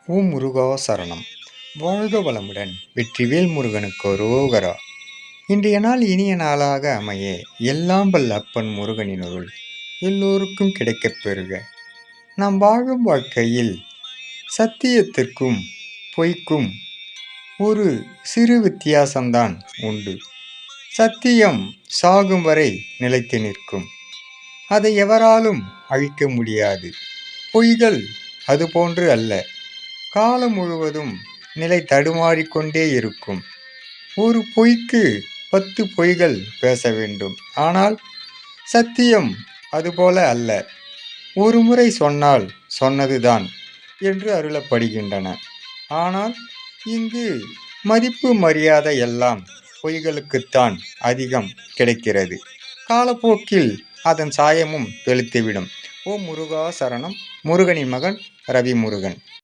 ஓம் முருகா சரணம். வாழ்க வளமுடன். வெற்றிவேல் முருகனுக்கு அரோகரா. இன்றைய நாள் இனிய நாளாக அமைய எல்லாம் வல்ல அப்பன் முருகனின் அருள் எல்லோருக்கும் கிடைக்கப் பெறுக. நாம் வாழும் வாழ்க்கையில் சத்தியத்திற்கும் பொய்க்கும் ஒரு சிறு வித்தியாசம்தான் உண்டு. சத்தியம் சாகும் வரை நிலைத்து நிற்கும். அதை எவராலும் அழிக்க முடியாது. பொய்கள் அதுபோன்று அல்ல. காலம் முழுவதும் நிலை தடுமாறிக்கொண்டே இருக்கும். ஒரு பொய்க்கு 10 பொய்கள் பேச வேண்டும். ஆனால் சத்தியம் அதுபோல அல்ல. ஒரு முறை சொன்னால் சொன்னதுதான் என்று அருளப்படுகின்றன. ஆனால் இங்கு மதிப்பு மரியாதை எல்லாம் பொய்களுக்குத்தான் அதிகம் கிடைக்கிறது. காலப்போக்கில் அதன் சாயமும் வெளுத்துவிடும். ஓம் முருகா சரணம். முருகனின் மகன் ரவி முருகன்.